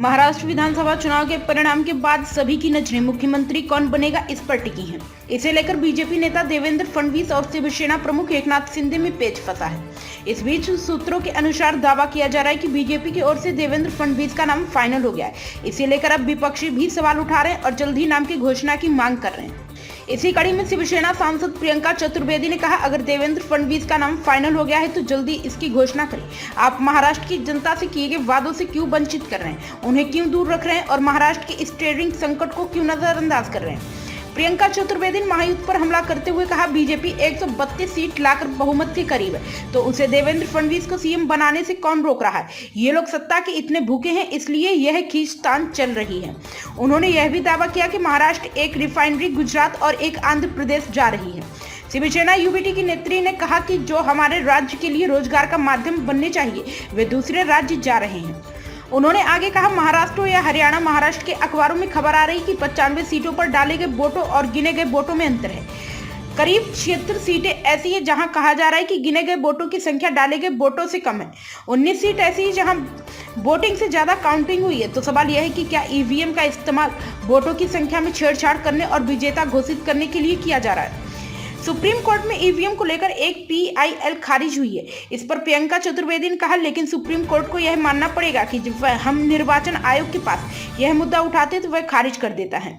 महाराष्ट्र विधानसभा चुनाव के परिणाम के बाद सभी की नजरें मुख्यमंत्री कौन बनेगा इस पर टिकी हैं। इसे लेकर बीजेपी नेता देवेंद्र फडणवीस और शिवसेना प्रमुख एकनाथ शिंदे में पेच फंसा है। इस बीच सूत्रों के अनुसार दावा किया जा रहा है कि बीजेपी की ओर से देवेंद्र फडणवीस का नाम फाइनल हो गया है। इसे लेकर अब विपक्षी भी सवाल उठा रहे हैं और जल्द ही नाम की घोषणा की मांग कर रहे हैं। इसी कड़ी में शिवसेना सांसद प्रियंका चतुर्वेदी ने कहा, अगर देवेंद्र फडणवीस का नाम फाइनल हो गया है तो जल्दी इसकी घोषणा करें। आप महाराष्ट्र की जनता से किए गए वादों से क्यों वंचित कर रहे हैं, उन्हें क्यों दूर रख रहे हैं और महाराष्ट्र के स्टीयरिंग संकट को क्यों नजरअंदाज कर रहे हैं। प्रियंका चतुर्वेदी ने महायुद्ध पर हमला करते हुए कहा, बीजेपी 132 सीट लाकर बहुमत के करीब है तो उसे देवेंद्र फडणवीस को सीएम बनाने से कौन रोक रहा है। ये लोग सत्ता के इतने भूखे हैं, इसलिए यह खींचतान चल रही है। उन्होंने यह भी दावा किया कि महाराष्ट्र एक रिफाइनरी गुजरात और एक आंध्र प्रदेश जा रही है। शिवसेना यूबीटी की नेत्री ने कहा कि जो हमारे राज्य के लिए रोजगार का माध्यम बनने चाहिए वे दूसरे राज्य जा रहे हैं। उन्होंने आगे कहा, महाराष्ट्र या हरियाणा, महाराष्ट्र के अखबारों में खबर आ रही कि 95 सीटों पर डाले गए वोटों और गिने गए वोटों में अंतर है। करीब 76 सीटें ऐसी है जहां कहा जा रहा है कि गिने गए वोटों की संख्या डाले गए वोटों से कम है। 19 सीट ऐसी है जहां वोटिंग से ज्यादा काउंटिंग हुई है। तो सवाल यह है कि क्या ईवीएम का इस्तेमाल वोटों की संख्या में छेड़छाड़ करने और विजेता घोषित करने के लिए किया जा रहा है। सुप्रीम कोर्ट में ईवीएम को लेकर एक पीआईएल खारिज हुई है। इस पर प्रियंका चतुर्वेदी ने कहा, लेकिन सुप्रीम कोर्ट को यह मानना पड़ेगा कि जब हम निर्वाचन आयोग के पास यह मुद्दा उठाते तो वह खारिज कर देता है।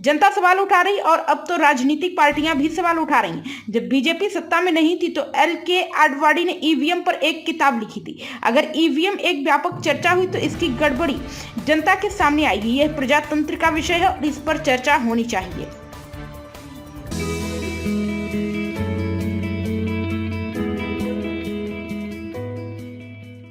जनता सवाल उठा रही और अब तो राजनीतिक पार्टियां भी सवाल उठा रही हैं। जब बीजेपी सत्ता में नहीं थी तो LK आडवाणी ने ईवीएम पर एक किताब लिखी थी। अगर ईवीएम एक व्यापक चर्चा हुई तो इसकी गड़बड़ी जनता के सामने आएगी। यह प्रजातंत्र का विषय है और इस पर चर्चा होनी चाहिए।